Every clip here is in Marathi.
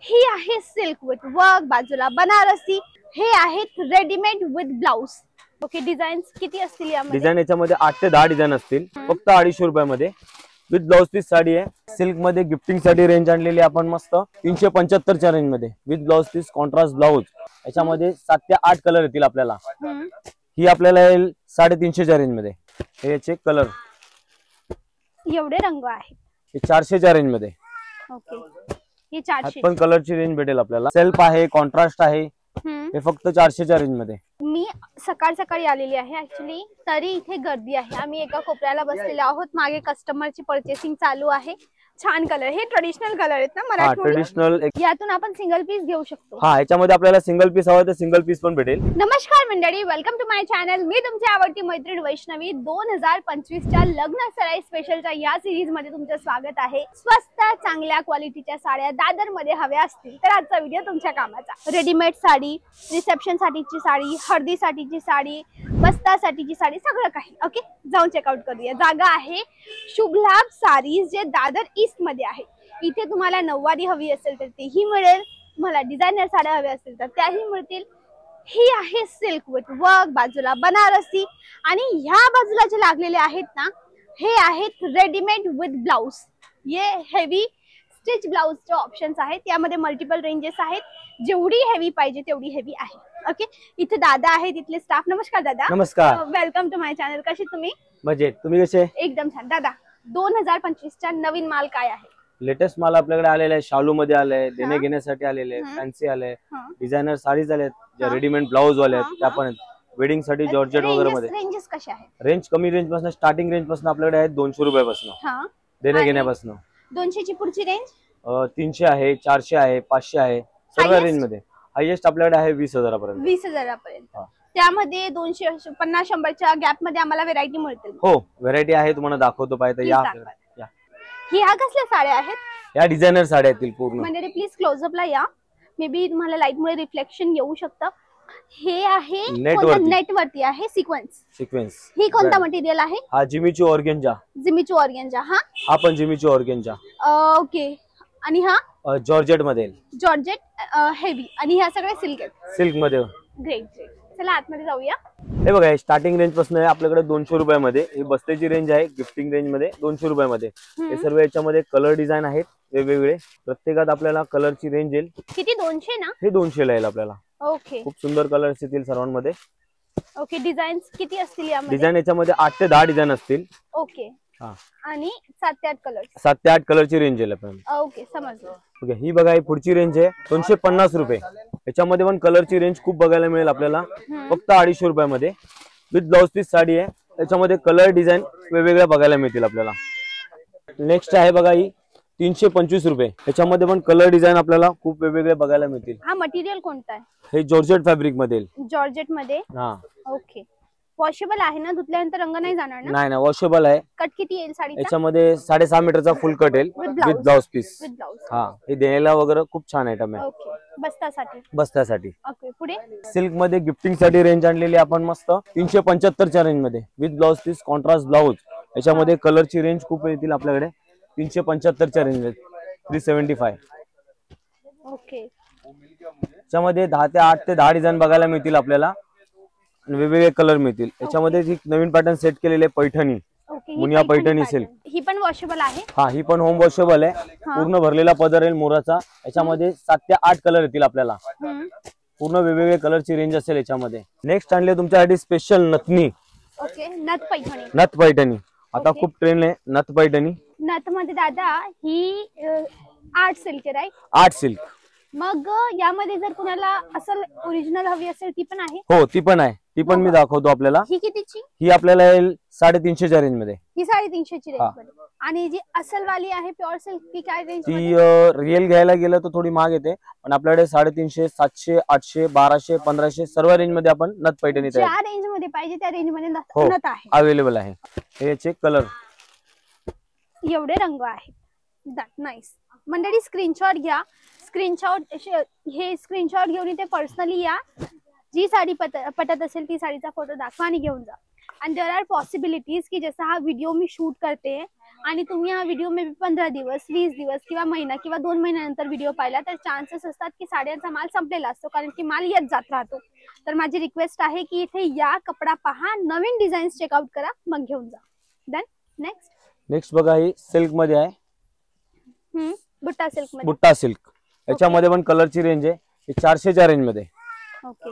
ही आहे सिल्क विथ वर्क, बाजूला बनारसी. हे आहेत readymade with blouse. Okay, design किती असतील यामध्ये? डिझाईन याच्यामध्ये 8 ते 10 डिझाईन असतील. फक्त 250 रुपयामध्ये विथ ब्लाउज पीस साडी आहे. सिल्क मध्ये गिफ्टिंग साठी रेंज आणलेली आपण मस्त 375 च्या रेंज मध्ये with blouse piece contrast blouse. याच्यामध्ये 7 ते 8 कलर येतील आपल्याला. ही आपल्याला येईल 350 च्या रेंज मध्ये. हे याचे कलर एवढे रंग आहेत. हे 400 च्या रेंज मध्ये. ओके, हे 400 पण कलरची रेंज भेटेल आपल्याला. सेल्फ आहे, कॉन्ट्रास्ट आहे. हे फक्त 400 च्या रेंज मध्ये. मी सकाळी आलेली आहे ऍक्च्युली, तरी इथे गर्दी आहे. आम्ही एका कोपऱ्याला बसलेले आहोत. मागे कस्टमरची पर्चेसिंग चालू आहे. छान कलर, हे ट्रेडिशनल कलर आहेत ना मराठी? ट्रेडिशनल. यातून आपण सिंगल पीस घेऊ शकतो. हा, याच्यामध्ये आपल्याला सिंगल पीस हवं तर सिंगल पीस पण भेटेल. नमस्कार मंडळी, वेलकम टू माय चॅनल. मी तुमची आवडती मैत्रीण वैष्णवी. 2025 च्या लग्न सराई स्पेशलच्या या सिरीज मध्ये तुमचं स्वागत आहे. स्वस्त चांगल्या क्वालिटीच्या साड्या दादर मध्ये हव्या असतील तर आजचा व्हिडिओ तुमच्या कामाचा. रेडीमेड साडी, रिसेप्शन साठीची साडी, हळदीसाठीची साडी, बस्तासाठीची साडी, सगळं काही. ओके, जाऊन चेकआउट करूया. जागा आहे शुभ लाभ सारीज, जे दादर ईस्ट मध्ये आहे. इथे तुम्हाला नऊवारी हवी असेल तर तीही मिळेल, तुम्हाला डिझायनर साड्या हव्या असतील तर त्याही मिळतील. ही आहे सिल्क विथ वर्क, बाजूला बनारसी, आणि ह्या बाजूला जे लागलेले आहेत ना, हे आहेत रेडीमेड विथ ब्लाउज. ये हेवी स्टिच ब्लाउजचे ऑप्शन्स आहेत. यामध्ये मल्टिपल रेंजेस आहेत. जेवढी हेवी पाहिजे तेवढी हेवी आहे. ओके, इथे दादा आहेत, इथले स्टाफ. नमस्कार दादा. नमस्कार, वेलकम टू माय चॅनल. कसे तुम्ही? मजेत. तुम्ही कसे? एकदम छान. दादा, 2025 च्या नवीन माल काय आहे? लेटेस्ट माल आपल्याकडे आलेला आहे. शालू मध्ये आलाय, देणे घेण्यासाठी आलेले, फॅन्सी आले, डिझायनर साडीज आले, रेडीमेड ब्लाउज वाले आहेत. त्या पण वेडिंग साठी जॉर्जेट वगैरे मध्ये. रेंजेस कशा आहेत? रेंज कमी रेंज पासून, स्टार्टिंग रेंज पासून आपल्याकडे आहेत 200 रुपयापासून देणे घेण्यापासून. 200 ची पुढची रेंज 300 आहे, 400 आहे, 500 आहे, सर्व रेंज मध्ये. हायेस्ट आपल्याकडे आहे 20,000 पर्यंत. 20,000 पर्यंत. त्यामध्ये 250-100च्या गॅप मध्ये आम्हाला व्हेरायटी मिळतील. हो, व्हेरायटी आहे, तुम्हाला दाखवतो पाहिजे. या ह्या कसल्या साड्या आहेत? या डिझायनर साड्या आहेत पूर्ण. म्हणजे प्लीज क्लोजअपला या. मे बी तुम्हाला लाईट मुळे रिफ्लेक्शन येऊ शकतं. हे आहे नेट वरती आहे सिक्वेन्स. ही कोणता मटेरियल आहे? हा जिमीचू ऑर्गेंजा. Jimmy Choo organza. हा पण जिमीचू ऑर्गेंजा. ओके, आणि हा जॉर्जेट मध्ये. जॉर्जेट हेवी, आणि ह्या सगळ्या सिल्क आहेत. सिल्क मध्ये. ग्रेट. चला आतमध्ये जाऊया. हे बघा, स्टार्टिंग रेंज पासून आहे आपल्याकडे 200 रुपयामध्ये. ही बस्तेची रेंज आहे गिफ्टिंग रेंज मध्ये 200 रुपयामध्ये. हे सर्व याच्यामध्ये कलर डिझाईन आहेत वेगवेगळे. प्रत्येकात आपल्याला कलरची रेंज येईल. किती? 200 ना? हे 200 ला येईल आपल्याला. ओके, खूप सुंदर कलर्स येतील सर्वांमध्ये. ओके, डिझाईन किती असतील यामध्ये? डिझाईन याच्यामध्ये 8 ते 10 डिझाईन असतील. ओके, आणि 7 ते 8 कलर. 7 ते 8 कलरची रेंज येईल आपल्याला. ओके, समजलं. ओके, ही बघा, ही पुढची रेंज आहे 250 रुपये. याच्यामध्ये पण कलरची रेंज खूप बघायला मिळेल आपल्याला. फक्त 250 रुपयामध्ये विथ ब्लाउज पीस साडी आहे. त्याच्यामध्ये कलर डिझाईन वेगवेगळ्या बघायला मिळतील आपल्याला. नेक्स्ट आहे बघा, ही 325 रुपये. याच्यामध्ये पण कलर डिझाईन आपल्याला खूप वेगवेगळे बघायला मिळतील. हा मटेरियल कोणता आहे? हे जॉर्जेट फॅब्रिक मध्ये. जॉर्जेट मध्ये. हा, ओके. वॉशेबल आहे ना? धुतल्यानंतर रंग नाही जाणार ना? नाही, वॉशेबल आहे. कट किती येईल साडीचा? याच्यामध्ये 6.5 मीटरचा फुल कट येईल विथ ब्लाउज पीस. हा, हे देण्याला वगैरे खूप छान आयटम आहे. ओके, बस्तासाठी. ओके, पुढे सिल्क मध्ये गिफ्टिंग साठी रेंज आणलेली आपण मस्त 375 च्या रेंज मध्ये with blouse piece contrast blouse. याच्यामध्ये कलरची रेंज खूप येतील आपल्याकडे. 375 च्या रेंज मध्ये 375. ओके, याच्यामध्ये 8 ते 10 डिझाईन बघायला मिळतील आपल्याला. वेगवेगळे कलर मिळतील. याच्यामध्ये नवीन पॅटर्न सेट केलेले पैठणी, मुनिया पैठणी सिल्क. ही पण वॉशेबल आहे. हा, ही पण होम वॉशेबल आहे. पूर्ण भरलेला पदर आहे मोराचा. याच्यामध्ये 7 ते 8 कलर येतील आपल्याला. पूर्ण वेगवेगळे कलरची रेंज असेल याच्यामध्ये. नेक्स्ट आणले तुमच्यासाठी स्पेशल नथनी. ओके, नथ पैठणी. आता खूप ट्रेंड आहे नथ पैठणी. नथ मध्ये दादा ही आर्ट सिल्क आहे, राईट? Art silk. मग यामध्ये जर कुणाला असल ओरिजिनल हवी असेल ती पण आहे? हो, ती पण आहे. ती पण मी दाखवतो आपल्याला. ही कितीची? ही आपल्याला येईल 350 च्या रेंज मध्ये. ही 350 ची रेंज मध्ये. आणि जी असल वाली आहे प्युअर सिल्क, ती काय रेंज ती रिअल घ्यायला गेलं तर थोडी महाग येते. पण आपल्याकडे 350, 700, 800, 1200, 1500 सर्व रेंज मध्ये आपण नथ पैठणी ज्या रेंज मध्ये पाहिजे त्या रेंज मध्ये नथ आहे, अवेलेबल आहे. हे चेक कलर, एवढे रंग आहेत. That nice. मंडळी स्क्रीनशॉट घ्या. स्क्रीनशॉट घेऊन इथे पर्सनली या. जी साडी पटत असेल ती साडीचा फोटो दाखवा आणि घेऊन जा. आणि देअर आर पॉसिबिलिटीज की जसा हा व्हिडिओ मी शूट करते आणि तुम्ही हा व्हिडिओ मे बी 15 दिवस 20 दिवस किंवा महिना किंवा 2 महिन्यानंतर व्हिडिओ पाहिला तर चान्सेस असतात की साड्यांचा माल संपलेला असतो, कारण की माल येत जात राहतो. तर माझी रिक्वेस्ट आहे की इथे या, कपडा पहा, नवीन डिझाईन्स चेकआउट करा, मग घेऊन जा. डन. नेक्स्ट बघा, ही सिल्क मध्ये आहे. बुट्टा सिल्क मध्ये. बुट्टा सिल्क याच्यामध्ये पण कलरची रेंज आहे. हे 400च्या रेंज मध्ये. ओके,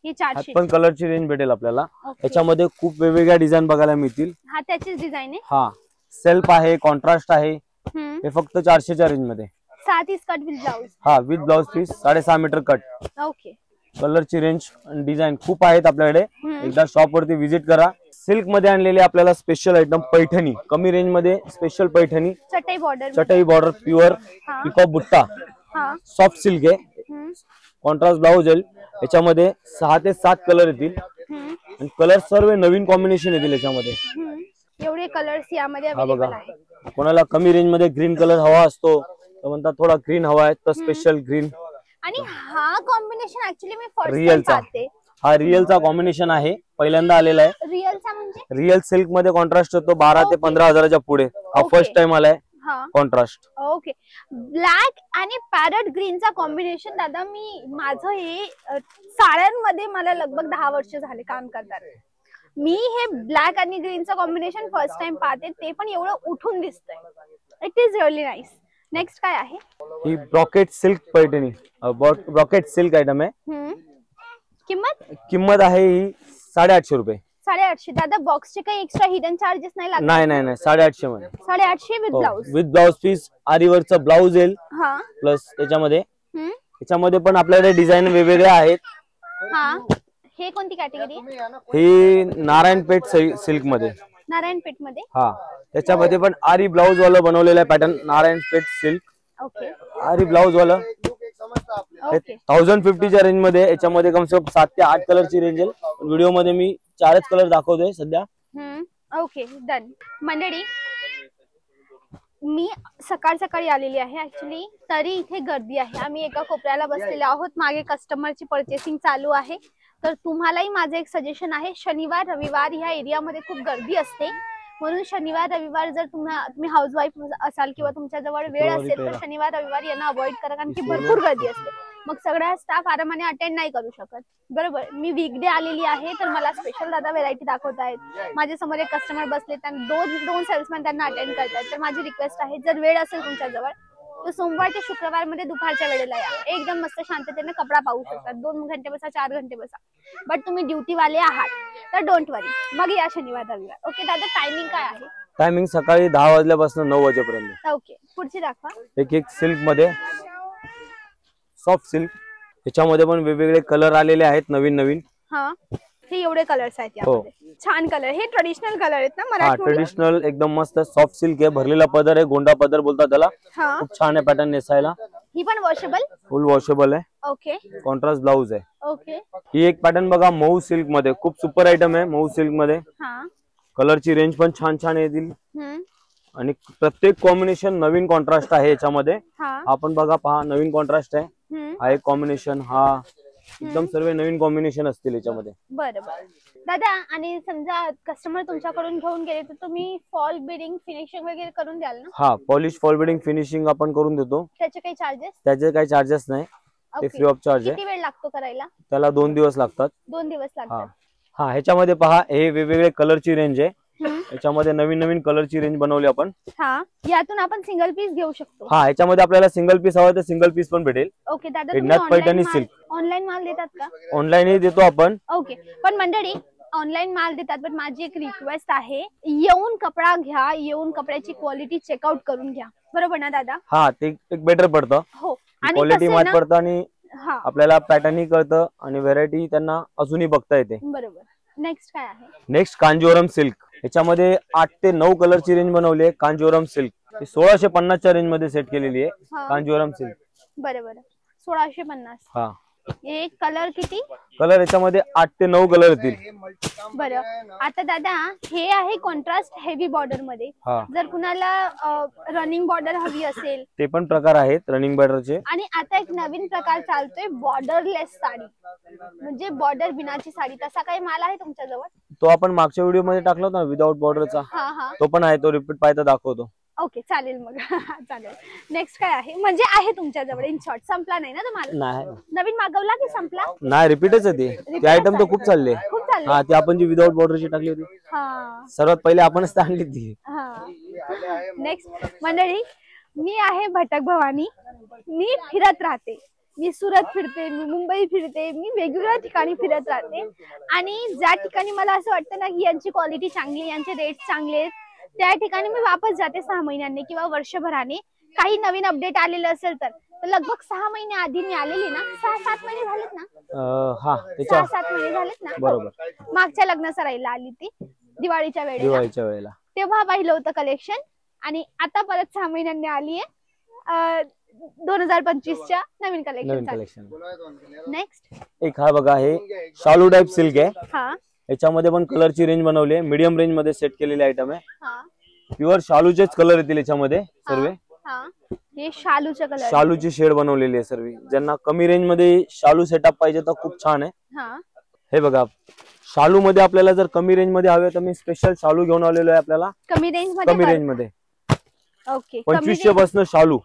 हे 400 पण कलरची रेंज भेटेल आपल्याला. याच्यामध्ये खूप वेगवेगळ्या डिझाईन बघायला मिळतील. हा त्याचीच डिझाईन आहे. हा सेल्फ आहे, कॉन्ट्रास्ट आहे. हे फक्त 400च्या रेंज मध्ये. 7 पीस कट विथ ब्लाउज. हा with blouse piece 6.5 metre cut. Okay. कलरची रेंज आणि डिझाईन खूप आहेत आपल्याकडे. एकदा शॉप वरती व्हिजिट करा. सिल्क मध्ये आणलेले आपल्याला स्पेशल आयटम पैठणी, कमी रेंज मध्ये स्पेशल पैठणी, चटई बॉर्डर, प्युअर पिकॉक बुट्टा, सॉफ्ट सिल्क आहे, कॉन्ट्रास्ट ब्लाउज येईल. याच्यामध्ये 6 ते 7 कलर येतील आणि कलर सर्व नवीन कॉम्बिनेशन येतील याच्यामध्ये. एवढे कलर्स यामध्ये हा अवेलेबल बघा, आहे. कोणाला कमी रेंज मध्ये ग्रीन कलर हवा असतो तर म्हणतात थोडा ग्रीन हवा आहे तर स्पेशल ग्रीन. आणि हा कॉम्बिनेशन ऍक्च्युअली मी फर्स्ट टाइम रिअलचा, पाहते. हा रिअलचा कॉम्बिनेशन आहे, पहिल्यांदा आलेला आहे. रिअलचा म्हणजे रिअल सिल्क मध्ये कॉन्ट्रास्ट होतो 12 ते 15 हजाराच्या पुढे. हा फर्स्ट टाइम आलाय कॉन्ट्रास्ट. ओके. ब्लॅक आणि पॅरट ग्रीनचा कॉम्बिनेशन दादा, माझं हे साड्यांमध्ये मला लगभग 10 वर्ष झाले काम करतात. मी हे ब्लॅक आणि ग्रीनचं कॉम्बिनेशन फर्स्ट टाइम पाहते, ते पण एवढं उठून दिसतंय. It is really nice. Next काय आहे? ही brocade silk Paithani, brocade silk item आहे. किंमत आहे ही 850 रुपये. 850. दादा बॉक्सचे काही एक्स्ट्रा हिडन चार्जेस नाही लागत? नाही 850 मध्ये. 850 with blouse. With blouse piece, आरीवरचं ब्लाउज येईल. प्लस त्याच्यामध्ये पण आपल्याकडे डिझाईन वेगवेगळ्या आहेत. हे कोणती कॅटेगरी? ही नारायणपेठ सिल्क मध्ये. नारायणपेठ मध्ये. हा, त्याच्यामध्ये पण आरी ब्लाउज वाला बनवलेला आहे पॅटर्न. नारायणपेठ सिल्क. ओके. आरी ब्लाउज वाला 1050च्या रेंज मध्ये. याच्यामध्ये कम से कम 7 ते 8 कलरची रेंज येईल. व्हिडिओ मध्ये मी 4च कलर दाखवतोय सध्या. Okay, done. मंडळी, मी सकाळी आलेली आहे ऍक्च्युली, तरी इथे गर्दी आहे. आम्ही एका कोपऱ्याला बसलेले आहोत, मागे कस्टमरची परचेसिंग चालू आहे. तर तुम्हालाही माझं एक सजेशन आहे, शनिवार रविवार ह्या एरियामध्ये खूप गर्दी असते, म्हणून शनिवार रविवार जर तुम्ही हाऊसवाईफ असाल किंवा तुमच्या जवळ वेळ असेल तर शनिवार रविवार यांना अवॉइड करा, कारण की भरपूर गर्दी असते. मग सगळ्या स्टाफ आरामाने अटेंड नाही करू शकत. बरोबर. मी वीकडे आलेली आहे तर मला स्पेशल दादा व्हेरायटी दाखवत आहेत. माझ्या समोर एक कस्टमर बसले, त्यांना दोन सेल्समॅन त्यांना अटेंड करतात. तर माझी रिक्वेस्ट आहे, जर वेळ असेल तुमच्या जवळ तर सोमवार ते शुक्रवार मध्ये दुपारच्या वेळेला या. एकदम मस्त शांततेने कपडा पाहू शकतात. 2 घंटे बसा, 4 घंटे बसा. बट तुम्ही ड्युटी वाले आहात तर डोंट वरी, मग या शनिवार रविवार. ओके दादा, टायमिंग काय आहे? टायमिंग सकाळी 10 वाजल्यापासून 9 वाजेपर्यंत. ओके, पुढची दाखवा. एक सिल्क मध्ये, सॉफ्ट सिल्क. याच्यामध्ये पण वेगवेगळे कलर आलेले आहेत नवीन. हे एवढे कलर्स आहेत यामध्ये. छान कलर. हे ट्रेडिशनल कलर आहेत ना मराठी? ट्रेडिशनल एकदम मस्त सॉफ्ट सिल्क आहे. भरलेला पदर आहे, गोंडा पदर बोलतात त्याला. खूप छान आहे पॅटर्न नेसायला. ही पण वॉशेबल? फुल वॉशेबल आहे. ओके. कॉन्ट्रास्ट ब्लाउज आहे. ओके. ही एक पॅटर्न बघा, मऊ सिल्क मध्ये. खूप सुपर आयटम आहे मऊ सिल्क मध्ये. कलरची रेंज पण छान येतील आणि प्रत्येक कॉम्बिनेशन नवीन कॉन्ट्रास्ट आहे याच्यामध्ये. आपण बघा, पहा, नवीन कॉन्ट्रास्ट आहे. हा एक कॉम्बिनेशन, हा एकदम सर्व नवीन कॉम्बिनेशन असतील याच्यामध्ये. बरोबर दादा. आणि समजा कस्टमर तुमच्याकडून घेऊन गेले तर तुम्ही फॉल बिडिंग फिनिशिंग वगैरे करून द्याल ना? हा, पॉलिश फॉल बिडिंग फिनिशिंग आपण करून देतो. त्याचे काही चार्जेस? त्याचे काही चार्जेस नाही, ते फ्री ऑफ चार्ज आहे. किती वेळ लागतो करायला? त्याला 2 दिवस लागतात. 2 दिवस लागतात. हा, ह्याच्यामध्ये पहा, हे वेगवेगळे कलरची रेंज आहे. याच्यामध्ये नवीन कलरची रेंज बनवली आपण. यातून आपण सिंगल पीस घेऊ शकतो. ह्याच्यामध्ये आपल्याला सिंगल पीस हवा तर सिंगल पीस पण भेटेल. ओके दादा, तुम्ही ऑनलाईन माल देतात का? ऑनलाईनही देतो आपण. ओके. पण मंडळी, ऑनलाईन माल देतात, पण माझी एक रिक्वेस्ट आहे, येऊन कपडा घ्या, येऊन कपड्याची क्वालिटी चेकआउट करून घ्या. बरोबर ना दादा? ते एक बेटर पडतं. हो, क्वालिटी माहित पडतं आणि आपल्याला पॅटर्नही कळतं आणि व्हेरायटी त्यांना अजूनही बघता येते. बरोबर. नेक्स्ट काय आहे? Next Kanjeevaram silk. याच्यामध्ये 8 ते 9 कलरची रेंज बनवली आहे. कांजीवरम सिल्क 1650च्या रेंज मध्ये सेट केलेली आहे. कांजीवरम सिल्क. बरोबर. 1650. एक कलर किती? कलर याच्यामध्ये 8 ते 9 कलर येतील. बरं. आता दादा, हे आहे कॉन्ट्रास्ट हेवी बॉर्डर मध्ये. जर कुणाला रनिंग बॉर्डर हवी असेल ते पण प्रकार आहेत रनिंग बॉर्डरचे. आणि आता एक नवीन प्रकार चालतोय, बॉर्डरलेस साडी, म्हणजे बॉर्डर बिनाची साडी. तसा काही माल आहे तुमच्या जवळ? तो आपण मागच्या व्हिडिओ मध्ये टाकला होता ना विदाउट बॉर्डरचा, हा हा तो पण आहे, तो रिपीट पाहिजे दाखवतो. ओके चालेल मग. चालेल. नेक्स्ट काय आहे, म्हणजे आहे तुमच्याजवळ इन शॉर्ट, संपला नाही ना तुम्हाला? नाही नवीन मागवला की संपला? नाही, रिपीटच आहे ते आयटम तर खूप चालले. खूप चालले. हा, ती आपण जी विदाउट बॉर्डरची टाकली होती, हा सर्वात पहिले आपणच आणली ती. हा. नेक्स्ट मंडळी, मी आहे भटक भवानी. मी फिरत राहते, मी सुरत फिरते, मी मुंबई फिरते, मी वेगवेगळ्या ठिकाणी फिरत राहते. आणि ज्या ठिकाणी मला असं वाटतं ना की यांची क्वालिटी चांगली, यांचे रेट चांगले, त्या ठिकाणी मी वापस जाते 6 महिन्यांनी किंवा वर्षभराने. काही नवीन अपडेट आलेलं असेल तर लगभग 6 महिने आधी मी आलेली ना, 6-7 महिने झालेत ना? हा, 6-7 महिने झालेत ना. बरोबर. मागच्या लग्न सराईला आली ती दिवाळीच्या वेळेला, तेव्हा पाहिलं होतं कलेक्शन. आणि आता परत 6 महिन्यांनी आली आहे 2025च्या नवीन कलेक्शन. नेक्स्ट एक हा बघा, हे शालू टाइप सिल्क आहे. हा, याच्यामध्ये पण कलरची रेंज बनवली आहे, मीडियम रेंज मध्ये सेट केलेली आयटम आहे. हा, प्युअर शालूचेच कलर येतील याच्यामध्ये सर्व. हा, हे शालूचे कलर, शालूची शेड बनवलेली आहे सर्व. ज्यांना कमी रेंज मध्ये शालू सेटअप पाहिजे तर खूप छान आहे. हा, हे बघा, शालू मध्ये आपल्याला जर कमी रेंज मध्ये हवे तर मी स्पेशल शालू घेऊन आलेलो आहे आपल्याला. कमी रेंज मध्ये ओके. 2500 पासून शालू.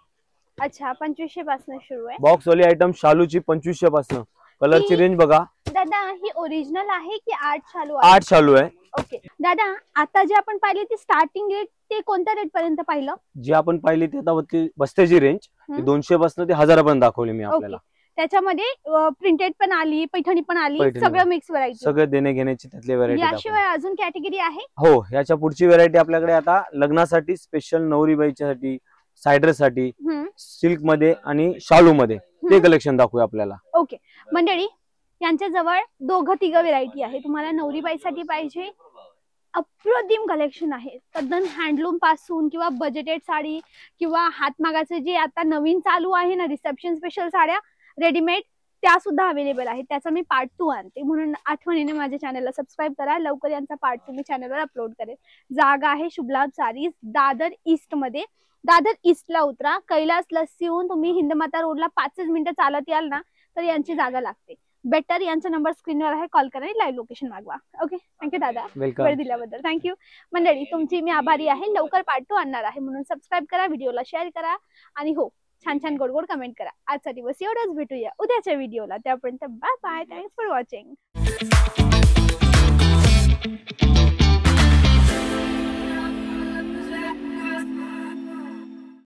अच्छा, 2500 पासून सुरू आहे. बॉक्स वाली आयटम शालूची 2500 पासून. कलरची रेंज बघा. दादा ही ओरिजिनल आहे की आर्ट शालू आहे? आर्ट शालू आहे. ओके दादा, आता जे आपण पाहिली ती स्टार्टिंग रेट ते कोणत्या रेट पर्यंत पाहिलं? जी आपण पाहिली ती आता बस्त्याची रेंज 200 पासून ते 1000 पर्यंत दाखवली मी आपल्याला. त्याच्यामध्ये प्रिंटेड पण आली, पैठणी पण आली, सगळं मिक्स व्हरायटी, सगळे देणे घेण्याची त्यातली व्हरायटी. याशिवाय अजून कॅटेगरी आहे? हो, याच्या पुढची व्हरायटी आपल्याकडे आता लग्नासाठी स्पेशल नवरीबाईच्यासाठी, सायडर साठी सिल्क मध्ये आणि शालू मध्ये ते कलेक्शन दाखवूया आपल्याला. ओके मंडळी, यांच्या जवळ 2-3 व्हरायटी आहे. तुम्हाला नवरीबाईसाठी पाहिजे, अप्रतिम कलेक्शन आहे. तद्दन हँडलूम पासून किंवा बजेटेड साडी किंवा हातमागाचे जे आता नवीन चालू आहे ना रिसेप्शन स्पेशल साड्या रेडीमेड, त्या सुद्धा अवेलेबल आहेत. त्याचा मी पार्ट 2 आणते, म्हणून आठवणीने माझ्या चॅनलला सबस्क्राईब करा. लवकर यांचा पार्ट 2 मी चॅनलवर अपलोड करेल. जागा आहे शुभलाभ सारीज, दादर ईस्ट मध्ये. दादर ईस्टला उतरा, कैलास लस्सीहून तुम्ही हिंदमाता रोडला 5 मिनिटं चालत याल ना तर यांची जागा लागते. बेटर यांचा नंबर स्क्रीनवर आहे, कॉल करा, लाईव्ह लोकेशन मागवा. ओके, थँक्यू दादा वेळ दिल्याबद्दल. थँक्यू मंडळी, तुमची मी आभारी आहे. लवकर पार्ट 2 आणणार आहे, म्हणून सबस्क्राईब करा, व्हिडिओला शेअर करा आणि हो, छान छान गोड गोड कमेंट करा. आजचा दिवस एवढंच, भेटूया उद्याच्या व्हिडिओला. त्यापर्यंत bye bye, thanks for watching.